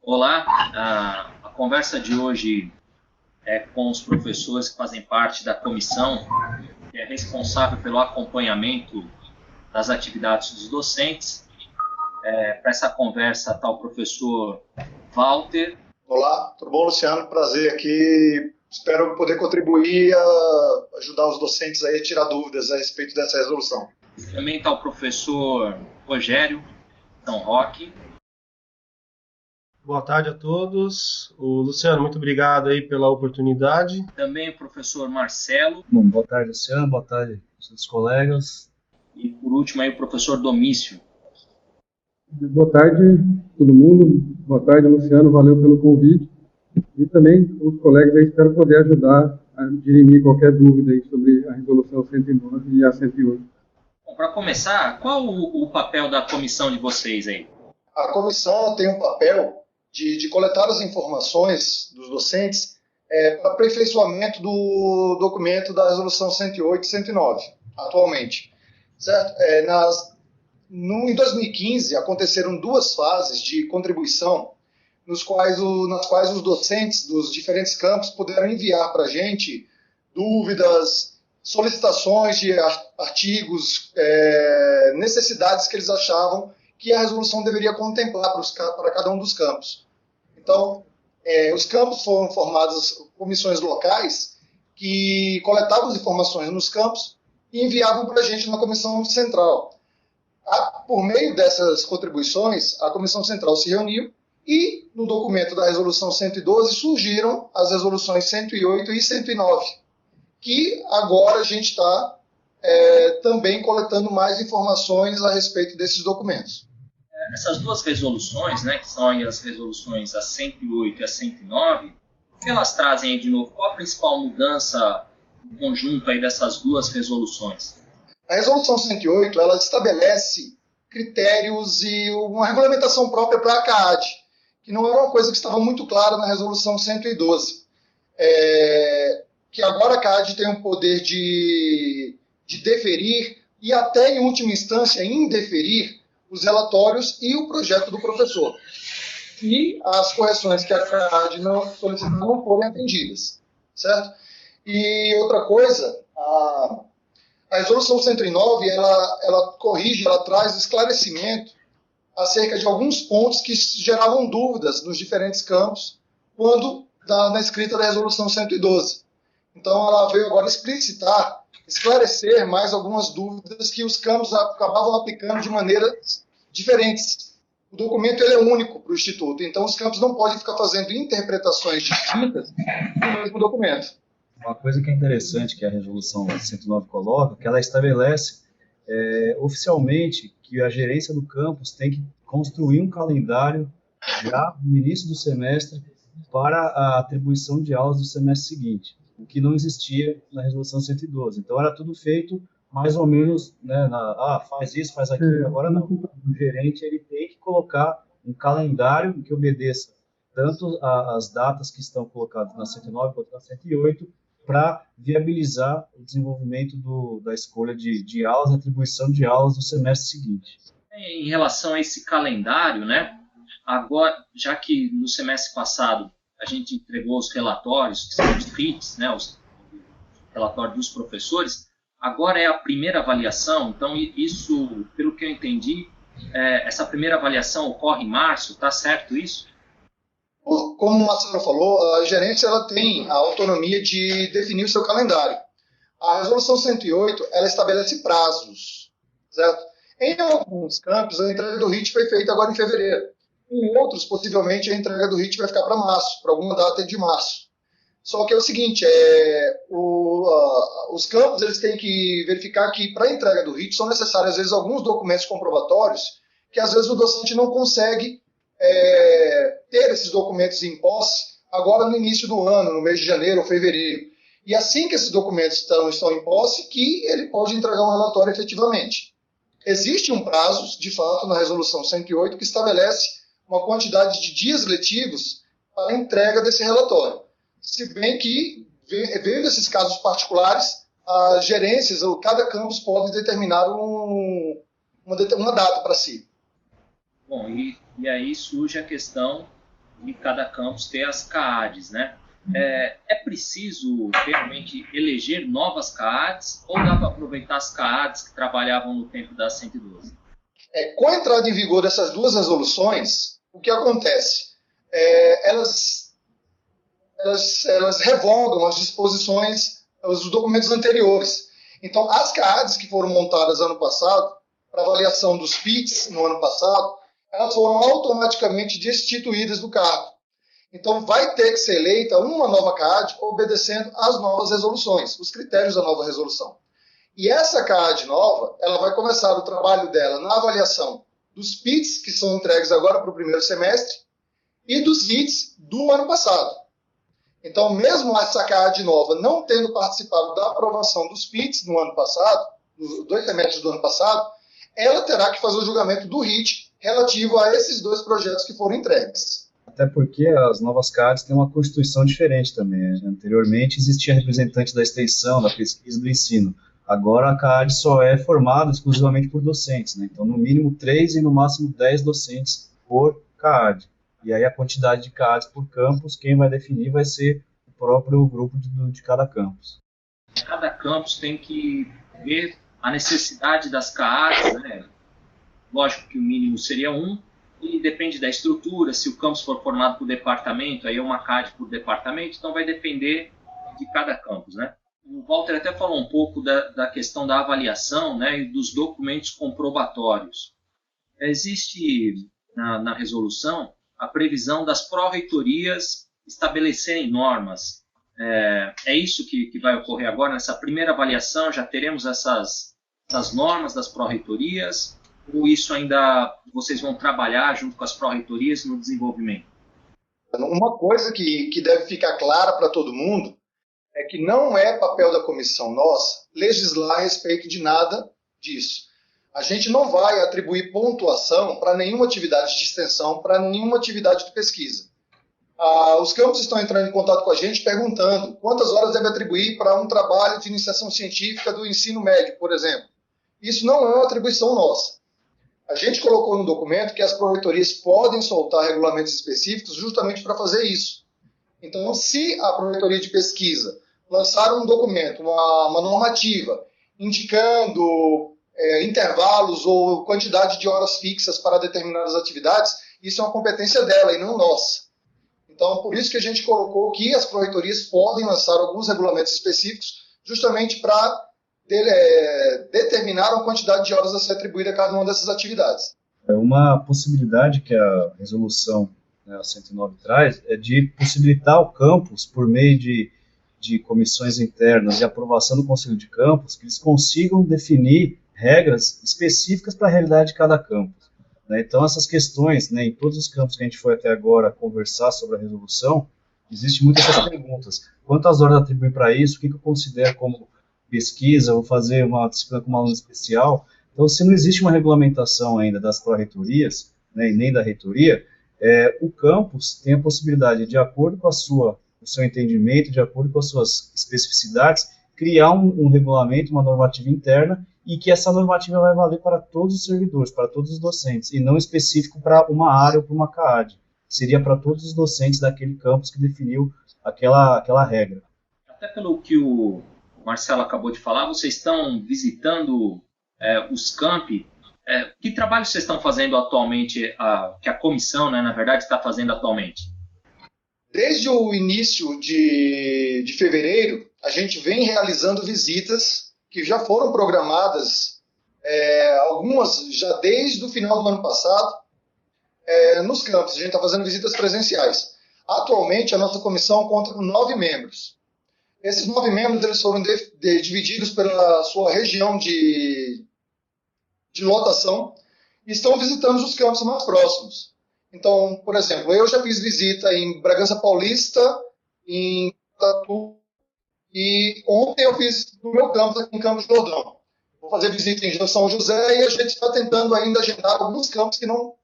Olá, a conversa de hoje é com os professores que fazem parte da comissão que é responsável pelo acompanhamento das atividades dos docentes. Para essa conversa está o professor Walter. Olá, tudo bom, Luciano? Prazer aqui. Espero poder contribuir a ajudar os docentes aí a tirar dúvidas a respeito dessa resolução. Também está o professor Rogério São Roque. Boa tarde a todos. Luciano, muito obrigado aí pela oportunidade. Também o professor Marcelo. Bom, boa tarde, Luciano. Boa tarde, seus colegas. E por último aí o professor Domício. Boa tarde, todo mundo. Boa tarde, Luciano. Valeu pelo convite. E também os colegas aí, espero poder ajudar a dirimir qualquer dúvida aí sobre a resolução 109 e a 108. Bom, para começar, qual o papel da comissão de vocês aí? A comissão tem um papel de coletar as informações dos docentes para aperfeiçoamento do documento da resolução 108 e 109, atualmente. Certo? Em 2015, aconteceram duas fases de contribuição nas quais os docentes dos diferentes campos puderam enviar para a gente dúvidas, solicitações de artigos, necessidades que eles achavam que a resolução deveria contemplar para cada um dos campos. Então, os campos foram formadas comissões locais que coletavam as informações nos campos e enviavam para a gente na comissão central. Por meio dessas contribuições, a comissão central se reuniu e, no documento da resolução 112, surgiram as resoluções 108 e 109, que agora a gente está também coletando mais informações a respeito desses documentos. Essas duas resoluções, né, que são aí as resoluções a 108 e a 109, o que elas trazem aí de novo? Qual a principal mudança no conjunto aí dessas duas resoluções? A resolução 108, ela estabelece critérios e uma regulamentação própria para a CAAD, que não era uma coisa que estava muito clara na resolução 112. Que agora a CAAD tem o poder de deferir e até, em última instância, indeferir os relatórios e o projeto do professor. E as correções que a CAAD não solicitou não forem atendidas. Certo? E outra coisa, a resolução 109, ela corrige, ela traz esclarecimento acerca de alguns pontos que geravam dúvidas nos diferentes campos quando na escrita da resolução 112. Então, ela veio agora explicitar, esclarecer mais algumas dúvidas que os campos acabavam aplicando de maneiras diferentes. O documento ele é único para o Instituto, então os campos não podem ficar fazendo interpretações distintas do mesmo documento. Uma coisa que é interessante que a resolução 109 coloca, que ela estabelece oficialmente que a gerência do campus tem que construir um calendário já no início do semestre para a atribuição de aulas do semestre seguinte, o que não existia na resolução 112. Então, era tudo feito mais ou menos, né, faz isso, faz aquilo. Agora não. O gerente ele tem que colocar um calendário que obedeça tanto as datas que estão colocadas na 109 quanto na 108, para viabilizar o desenvolvimento da escolha de aulas, atribuição de aulas no semestre seguinte. Em relação a esse calendário, né, agora, já que no semestre passado a gente entregou os relatórios, que são os RITs, né, os relatórios dos professores, agora é a primeira avaliação, então isso, pelo que eu entendi, essa primeira avaliação ocorre em março, está certo isso? Como o Marcelo falou, a gerência ela tem a autonomia de definir o seu calendário. A resolução 108 ela estabelece prazos, certo? Em alguns campos, a entrega do RIT foi feita agora em fevereiro. Em outros, possivelmente, a entrega do RIT vai ficar para março, para alguma data de março. Só que é o seguinte, os campos eles têm que verificar que, para a entrega do RIT, são necessários, às vezes, alguns documentos comprobatórios que, às vezes, o docente não consegue ter esses documentos em posse agora no início do ano, no mês de janeiro ou fevereiro. E assim que esses documentos estão em posse, que ele pode entregar um relatório efetivamente. Existe um prazo, de fato, na resolução 108, que estabelece uma quantidade de dias letivos para a entrega desse relatório. Se bem que, vendo esses casos particulares, as gerências ou cada campus pode determinar uma data para si. Bom, e aí surge a questão de cada campus ter as CAADs, né? É preciso realmente eleger novas CAADs ou dá para aproveitar as CAADs que trabalhavam no tempo da 112? Com a entrada em vigor dessas duas resoluções, o que acontece? Elas revogam as disposições, os documentos anteriores. Então, as CAADs que foram montadas ano passado, para avaliação dos PITs no ano passado, elas foram automaticamente destituídas do cargo. Então, vai ter que ser eleita uma nova CAAD obedecendo às novas resoluções, os critérios da nova resolução. E essa CAAD nova, ela vai começar o trabalho dela na avaliação dos PITs, que são entregues agora para o primeiro semestre, e dos RITs do ano passado. Então, mesmo essa CAAD nova não tendo participado da aprovação dos PITs no ano passado, nos 2 semestres do ano passado, ela terá que fazer o julgamento do RIT relativo a esses 2 projetos que foram entregues. Até porque as novas CAADs têm uma constituição diferente também. Anteriormente existia representante da extensão, da pesquisa e do ensino. Agora a CAAD só é formada exclusivamente por docentes, né? Então no mínimo 3 e no máximo 10 docentes por CAAD. E aí a quantidade de CAADs por campus, quem vai definir vai ser o próprio grupo de cada campus. Cada campus tem que ver a necessidade das CAADs, né? Lógico que o mínimo seria 1, e depende da estrutura, se o campus for formado por departamento, aí é uma CAAD por departamento, então vai depender de cada campus, né? O Walter até falou um pouco da questão da avaliação, né, e dos documentos comprobatórios. Existe na resolução a previsão das pró-reitorias estabelecerem normas. É isso que vai ocorrer agora, nessa primeira avaliação, já teremos essas normas das pró-reitorias, ou isso ainda vocês vão trabalhar junto com as pró-reitorias no desenvolvimento? Uma coisa que deve ficar clara para todo mundo é que não é papel da comissão nossa legislar a respeito de nada disso. A gente não vai atribuir pontuação para nenhuma atividade de extensão, para nenhuma atividade de pesquisa. Os campos estão entrando em contato com a gente perguntando quantas horas deve atribuir para um trabalho de iniciação científica do ensino médio, por exemplo. Isso não é uma atribuição nossa. A gente colocou no documento que as pró-reitorias podem soltar regulamentos específicos justamente para fazer isso. Então, se a pró-reitoria de pesquisa lançar um documento, uma normativa, indicando intervalos ou quantidade de horas fixas para determinadas atividades, isso é uma competência dela e não nossa. Então, por isso que a gente colocou que as pró-reitorias podem lançar alguns regulamentos específicos justamente para determinar a quantidade de horas a ser atribuída a cada uma dessas atividades. Uma possibilidade que a resolução, né, a 109 traz é de possibilitar o campus, por meio de comissões internas e aprovação do Conselho de Campus, que eles consigam definir regras específicas para a realidade de cada campus. Né? Então, essas questões, né, em todos os campos que a gente foi até agora conversar sobre a resolução, existem muitas essas perguntas. Quantas horas atribuir para isso? O que eu considero como pesquisa? Vou fazer uma disciplina com uma aluna especial? Então, se não existe uma regulamentação ainda das pró-reitorias, né, e nem da reitoria, o campus tem a possibilidade, de acordo com o seu entendimento, de acordo com as suas especificidades, criar um regulamento, uma normativa interna, e que essa normativa vai valer para todos os servidores, para todos os docentes, e não específico para uma área ou para uma CAAD. Seria para todos os docentes daquele campus que definiu aquela regra. Até pelo que o Marcelo acabou de falar, vocês estão visitando os campi. Que trabalho vocês estão fazendo atualmente, que a comissão, né, na verdade, está fazendo atualmente? Desde o início de fevereiro, a gente vem realizando visitas que já foram programadas, algumas já desde o final do ano passado, nos campos. A gente está fazendo visitas presenciais. Atualmente, a nossa comissão conta com 9 membros. Esses 9 membros eles foram divididos pela sua região de lotação e estão visitando os campos mais próximos. Então, por exemplo, eu já fiz visita em Bragança Paulista, em Tatu, e ontem eu fiz no meu campus, aqui em Campos do Jordão. Vou fazer visita em São José e a gente está tentando ainda agendar alguns campos que não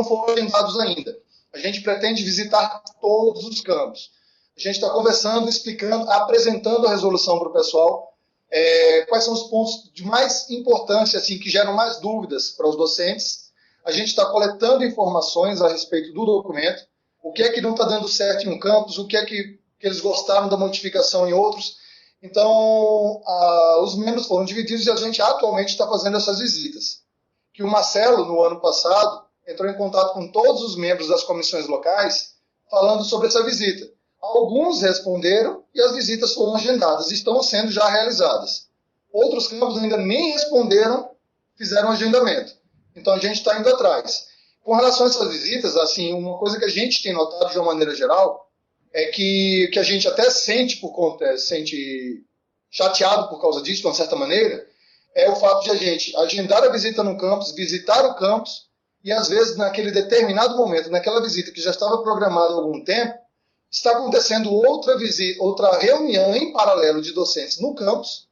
foram agendados ainda. A gente pretende visitar todos os campos. A gente está conversando, explicando, apresentando a resolução para o pessoal, quais são os pontos de mais importância, assim, que geram mais dúvidas para os docentes. A gente está coletando informações a respeito do documento, o que é que não está dando certo em um campus, o que é que eles gostaram da modificação em outros. Então, os membros foram divididos e a gente atualmente está fazendo essas visitas. Que o Marcelo, no ano passado, entrou em contato com todos os membros das comissões locais falando sobre essa visita. Alguns responderam e as visitas foram agendadas, estão sendo já realizadas. Outros campos ainda nem responderam, fizeram agendamento. Então a gente está indo atrás. Com relação a essas visitas, assim, uma coisa que a gente tem notado de uma maneira geral é que a gente até sente chateado por causa disso, de uma certa maneira, é o fato de a gente agendar a visita no campus, visitar o campus, e às vezes naquele determinado momento, naquela visita que já estava programada há algum tempo, está acontecendo outra reunião em paralelo de docentes no campus,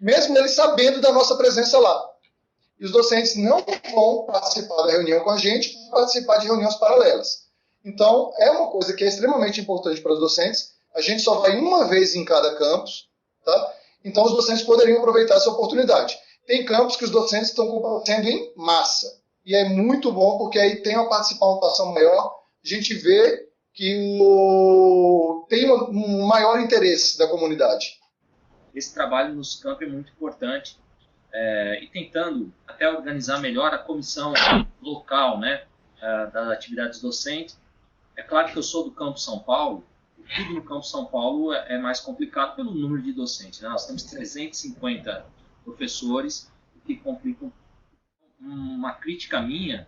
mesmo eles sabendo da nossa presença lá. E os docentes não vão participar da reunião com a gente, vão participar de reuniões paralelas. Então, é uma coisa que é extremamente importante para os docentes. A gente só vai uma vez em cada campus, tá? Então, os docentes poderiam aproveitar essa oportunidade. Tem campos que os docentes estão comparecendo em massa. E é muito bom, porque aí tem uma participação maior, a gente vê que tem um maior interesse da comunidade. Esse trabalho nos campos é muito importante, e tentando até organizar melhor a comissão local, né, das atividades docentes. É claro que eu sou do Campo São Paulo, e tudo no Campo São Paulo é mais complicado pelo número de docentes, né? Nós temos 350 professores, o que complica uma crítica minha.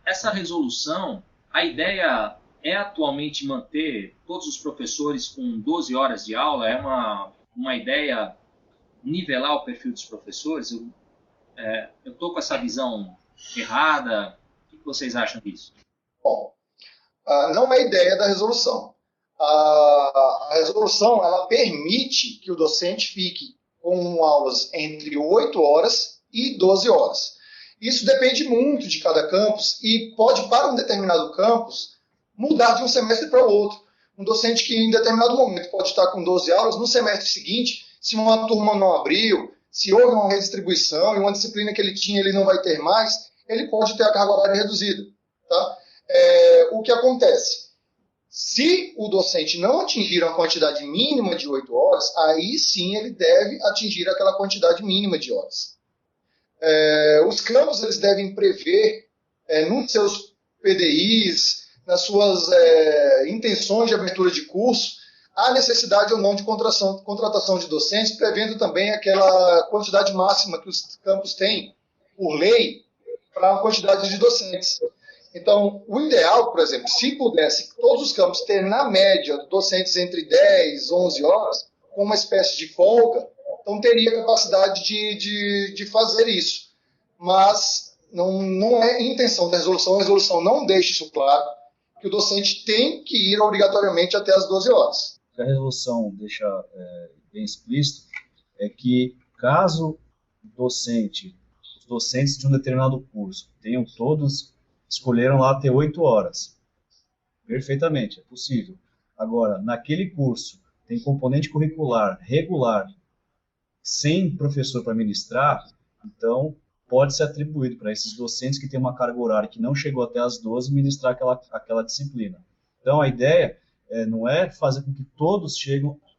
Essa resolução, a ideia é atualmente manter todos os professores com 12 horas de aula, é uma ideia nivelar o perfil dos professores. Eu estou com essa visão errada? O que vocês acham disso? Bom, não é ideia da resolução. A resolução ela permite que o docente fique com aulas entre 8 horas e 12 horas. Isso depende muito de cada campus e pode, para um determinado campus, mudar de um semestre para o outro. Um docente que em determinado momento pode estar com 12 aulas, no semestre seguinte, se uma turma não abriu, se houve uma redistribuição e uma disciplina que ele tinha ele não vai ter mais, ele pode ter a carga horária reduzida. Tá? O que acontece? Se o docente não atingir uma quantidade mínima de 8 horas, aí sim ele deve atingir aquela quantidade mínima de horas. Os campos eles devem prever nos seus PDIs, nas suas intenções de abertura de curso, a necessidade ou não de contratação de docentes, prevendo também aquela quantidade máxima que os campos têm, por lei, para a quantidade de docentes. Então, o ideal, por exemplo, se pudesse todos os campos ter, na média, docentes entre 10 e 11 horas, com uma espécie de folga, então teria capacidade de fazer isso. Mas não é intenção da resolução, a resolução não deixa isso claro, que o docente tem que ir obrigatoriamente até as 12 horas. A resolução deixa bem explícito é que, caso os docentes de um determinado curso escolheram lá ter 8 horas, perfeitamente, é possível. Agora, naquele curso, tem componente curricular regular, sem professor para ministrar, então pode ser atribuído para esses docentes que têm uma carga horária que não chegou até as 12 ministrar aquela disciplina. Então, a ideia não é fazer com que todos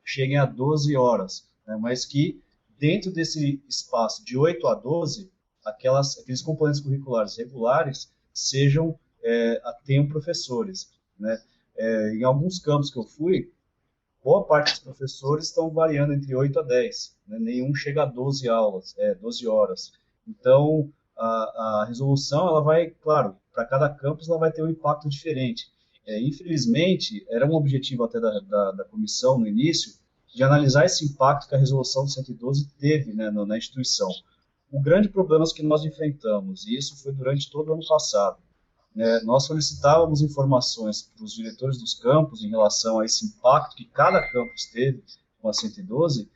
cheguem a 12 horas, né, mas que dentro desse espaço de 8 a 12, aqueles componentes curriculares regulares tenham professores. Né? Em alguns campos que eu fui, boa parte dos professores estão variando entre 8 a 10, né? Nenhum chega a 12 horas. Então, a resolução, ela vai, claro, para cada campus ela vai ter um impacto diferente. Infelizmente, era um objetivo até da comissão no início, de analisar esse impacto que a resolução 112 teve, né, na instituição. O grande problema que nós enfrentamos, e isso foi durante todo o ano passado, nós solicitávamos informações para os diretores dos campos em relação a esse impacto que cada campus teve com a 112,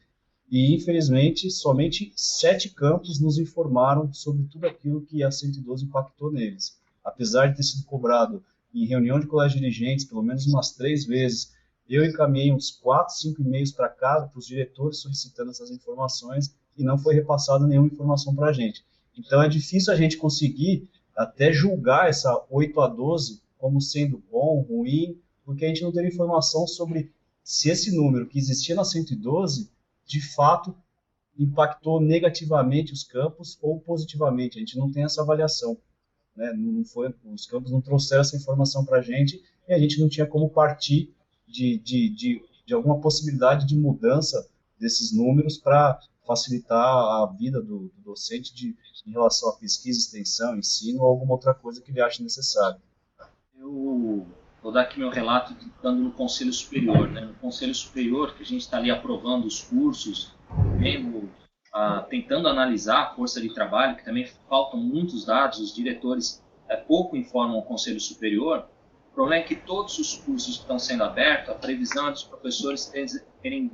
e infelizmente somente 7 campos nos informaram sobre tudo aquilo que a 112 impactou neles. Apesar de ter sido cobrado em reunião de colégio de dirigentes pelo menos umas 3 vezes, eu encaminhei uns 4, 5 e-mails para casa, para os diretores solicitando essas informações, e não foi repassada nenhuma informação para a gente. Então é difícil a gente conseguir até julgar essa 8 a 12 como sendo bom, ruim, porque a gente não tem informação sobre se esse número que existia na 112, de fato, impactou negativamente os campos ou positivamente. A gente não tem essa avaliação, né? Os campos não trouxeram essa informação para a gente e a gente não tinha como partir de alguma possibilidade de mudança desses números para facilitar a vida do docente em relação à pesquisa, extensão, ensino ou alguma outra coisa que ele ache necessário. Eu vou dar aqui meu relato estando no Conselho Superior. Né? No Conselho Superior, que a gente está ali aprovando os cursos, tentando analisar a força de trabalho, que também faltam muitos dados, os diretores pouco informam o Conselho Superior. O problema é que todos os cursos que estão sendo abertos, a previsão é dos professores terem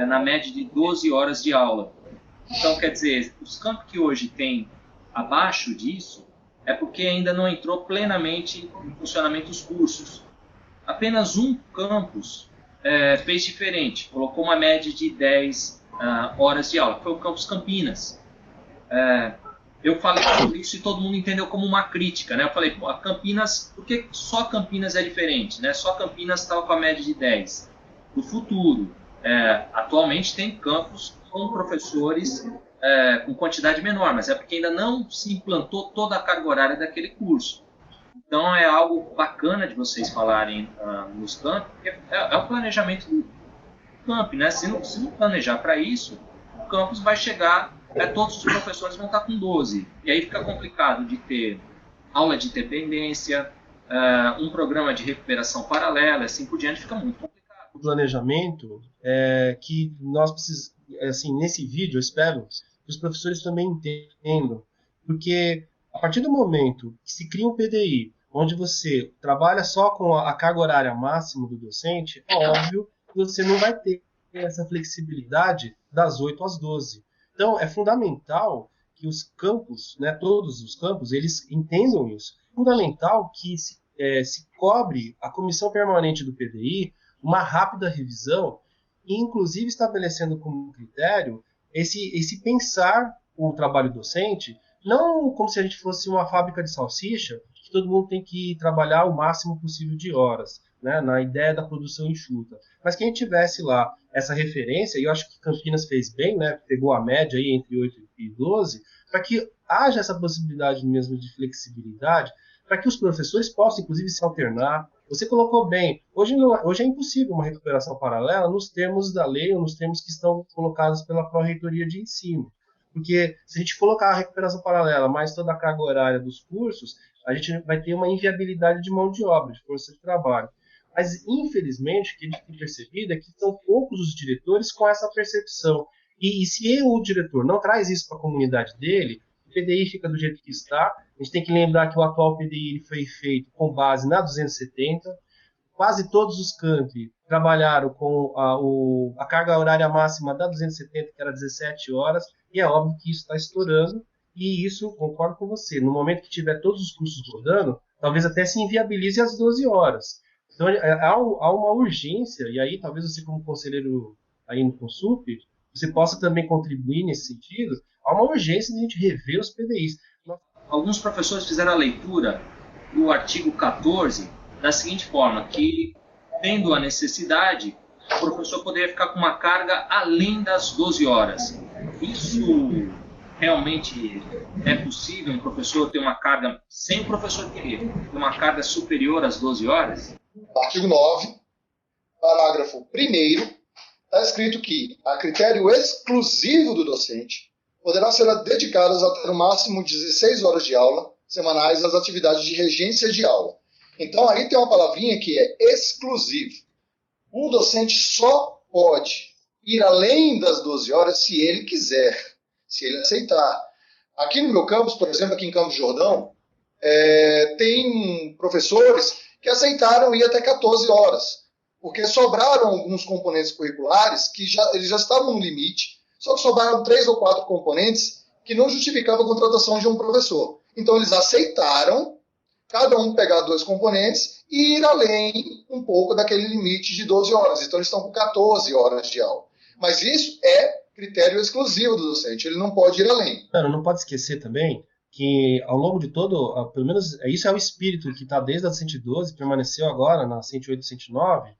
na média de 12 horas de aula. Então, quer dizer, os campos que hoje têm abaixo disso, é porque ainda não entrou plenamente em funcionamento os cursos. Apenas um campus fez diferente, colocou uma média de 10 horas de aula, que foi o campus Campinas. Eu falei sobre isso e todo mundo entendeu como uma crítica, né? Eu falei, pô, Campinas, por que só Campinas é diferente? Né? Só Campinas estava com a média de 10. No futuro, atualmente tem campus com professores com quantidade menor, mas é porque ainda não se implantou toda a carga horária daquele curso. Então é algo bacana de vocês falarem nos campos, porque é o planejamento do camp, né? Se não planejar para isso, o campus vai chegar, todos os professores vão estar com 12. E aí fica complicado de ter aula de dependência, um programa de recuperação paralela, assim por diante, fica muito complicado. O planejamento que nós precisamos, assim, nesse vídeo, eu espero que os professores também entendam, porque a partir do momento que se cria um PDI, onde você trabalha só com a carga horária máxima do docente, é óbvio que você não vai ter essa flexibilidade das 8 às 12. Então, é fundamental que os campos, né, todos os campos, eles entendam isso. É fundamental que se cobre a comissão permanente do PDI uma rápida revisão, e inclusive estabelecendo como critério esse pensar o trabalho docente, não como se a gente fosse uma fábrica de salsicha, que todo mundo tem que trabalhar o máximo possível de horas, né, na ideia da produção enxuta. Mas que a gente tivesse lá essa referência, e eu acho que Campinas fez bem, né, pegou a média aí entre 8 e 12, para que haja essa possibilidade mesmo de flexibilidade, para que os professores possam, inclusive, se alternar. Você colocou bem, hoje é impossível uma recuperação paralela nos termos da lei ou nos termos que estão colocados pela Pró-Reitoria de Ensino. Porque se a gente colocar a recuperação paralela mais toda a carga horária dos cursos, a gente vai ter uma inviabilidade de mão de obra, de força de trabalho. Mas, infelizmente, o que a gente tem percebido é que são poucos os diretores com essa percepção. E se o diretor não traz isso para a comunidade dele, o PDI fica do jeito que está. A gente tem que lembrar que o atual PDI foi feito com base na 270. Quase todos os campi trabalharam com a carga horária máxima da 270, que era 17 horas, e é óbvio que isso está estourando, e isso, concordo com você, no momento que tiver todos os cursos rodando, talvez até se inviabilize as 12 horas. Então, há uma urgência, e aí talvez você, como conselheiro aí no Consup, você possa também contribuir nesse sentido, há uma urgência de a gente rever os PDIs. Alguns professores fizeram a leitura do artigo 14 da seguinte forma, que, tendo a necessidade, o professor poderia ficar com uma carga além das 12 horas. Isso realmente é possível um professor ter uma carga, sem o professor querer, ter uma carga superior às 12 horas? Artigo 9, parágrafo 1º, está escrito que, a critério exclusivo do docente, poderá ser dedicadas até no máximo 16 horas de aula semanais às atividades de regência de aula. Então, aí tem uma palavrinha que é exclusivo. O docente só pode ir além das 12 horas se ele quiser, se ele aceitar. Aqui no meu campus, por exemplo, aqui em Campos do Jordão, tem professores que aceitaram ir até 14 horas, porque sobraram alguns componentes curriculares que eles já estavam no limite, só que sobraram 3 ou 4 componentes que não justificavam a contratação de um professor. Então, eles aceitaram cada um pegar 2 componentes e ir além um pouco daquele limite de 12 horas. Então, eles estão com 14 horas de aula. Mas isso é critério exclusivo do docente, ele não pode ir além. Não pode esquecer também que ao longo de todo, pelo menos isso é o espírito que está desde a 112, permaneceu agora na 108 e 109,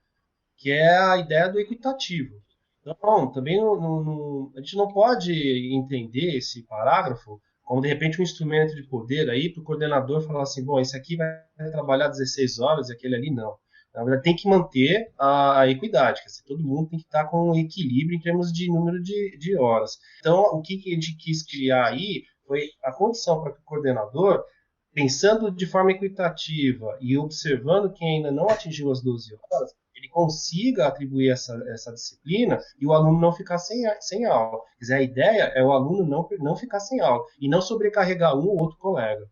que é a ideia do equitativo. Então, também a gente não pode entender esse parágrafo como, de repente, um instrumento de poder aí para o coordenador falar assim, bom, esse aqui vai trabalhar 16 horas e aquele ali não. Na verdade, tem que manter a equidade, quer dizer, todo mundo tem que estar com um equilíbrio em termos de número de horas. Então, o que a gente quis criar aí foi a condição para que o coordenador, pensando de forma equitativa e observando quem ainda não atingiu as 12 horas, ele consiga atribuir essa disciplina e o aluno não ficar sem aula. Quer dizer, a ideia é o aluno não ficar sem aula e não sobrecarregar um ou outro colega.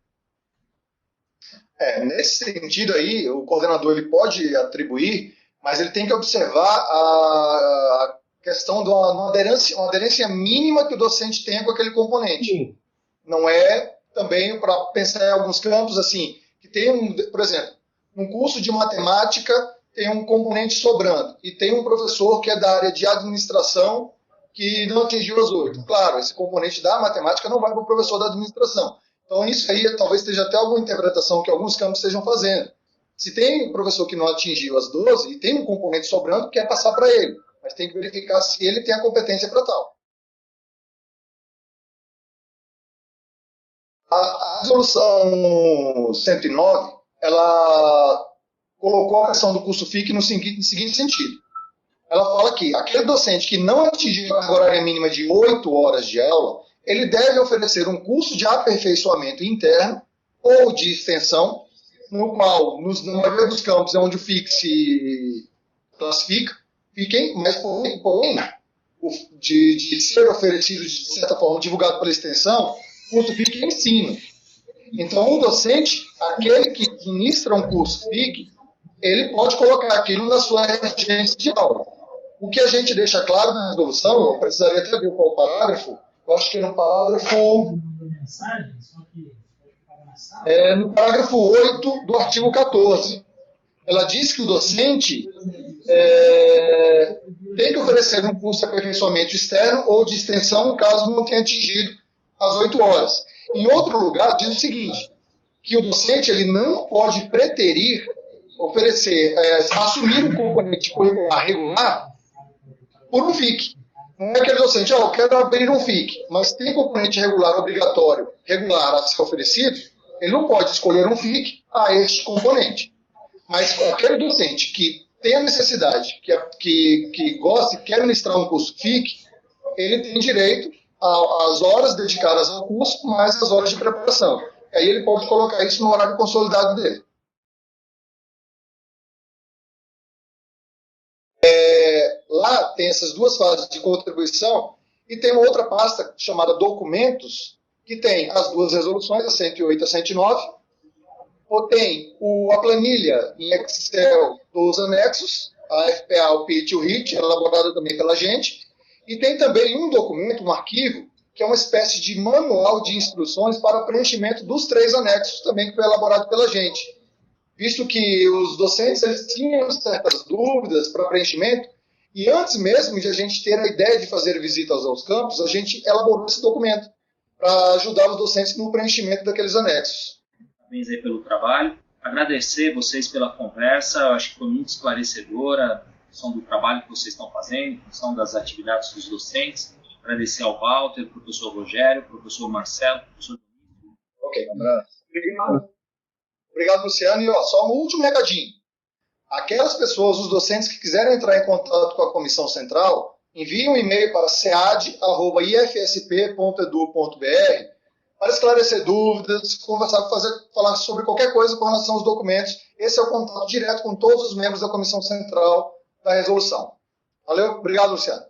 Nesse sentido aí, o coordenador ele pode atribuir, mas ele tem que observar a questão de uma aderência mínima que o docente tenha com aquele componente. Sim. Não é também para pensar em alguns campos assim, que tem, por exemplo, um curso de matemática tem um componente sobrando e tem um professor que é da área de administração que não atingiu as 8. Claro, esse componente da matemática não vai para o professor da administração. Então, isso aí talvez esteja até alguma interpretação que alguns campos estejam fazendo. Se tem um professor que não atingiu as 12 e tem um componente sobrando, quer passar para ele. Mas tem que verificar se ele tem a competência para tal. A resolução 109, ela colocou a questão do curso FIC no seguinte sentido. Ela fala que aquele docente que não atingiu a carga horária mínima de 8 horas de aula, ele deve oferecer um curso de aperfeiçoamento interno ou de extensão, no qual, na maioria dos campos, é onde o FIC se classifica, mas porém de ser oferecido, de certa forma, divulgado pela extensão, o curso FIC é ensino. Então, o docente, aquele que ministra um curso FIC, ele pode colocar aquilo na sua regência de aula. O que a gente deixa claro na resolução, eu precisaria até ver qual parágrafo, eu acho que é no parágrafo... no parágrafo 8 do artigo 14. Ela diz que o docente tem que oferecer um curso de aperfeiçoamento externo ou de extensão, caso não tenha atingido as 8 horas. Em outro lugar, diz o seguinte, que o docente ele não pode preterir, assumir um componente curricular regular por um FIC. Não é aquele docente, eu quero abrir um FIC, mas tem componente regular obrigatório, regular a ser oferecido, ele não pode escolher um FIC a este componente. Mas aquele docente que tem a necessidade, que gosta e quer ministrar um curso FIC, ele tem direito às horas dedicadas ao curso, mais as horas de preparação. Aí ele pode colocar isso no horário consolidado dele. Lá tem essas duas fases de contribuição e tem uma outra pasta chamada documentos, que tem as duas resoluções, a 108 e a 109, ou tem a planilha em Excel dos anexos, a FPA, o PIT e o RIT, elaborada também pela gente, e tem também um documento, um arquivo, que é uma espécie de manual de instruções para preenchimento dos 3 anexos também, que foi elaborado pela gente. Visto que os docentes eles tinham certas dúvidas para preenchimento, e antes mesmo de a gente ter a ideia de fazer visitas aos campos, a gente elaborou esse documento para ajudar os docentes no preenchimento daqueles anexos. Parabéns aí pelo trabalho. Agradecer vocês pela conversa, eu acho que foi muito esclarecedora a questão do trabalho que vocês estão fazendo, a questão das atividades dos docentes. Agradecer ao Walter, professor Rogério, professor Marcelo, professor... Ok, obrigado, Luciano. E só um último recadinho. Aquelas pessoas, os docentes que quiserem entrar em contato com a Comissão Central, enviem um e-mail para cead@ifsp.edu.br para esclarecer dúvidas, conversar, falar sobre qualquer coisa com relação aos documentos. Esse é o contato direto com todos os membros da Comissão Central da Resolução. Valeu, obrigado, Luciano.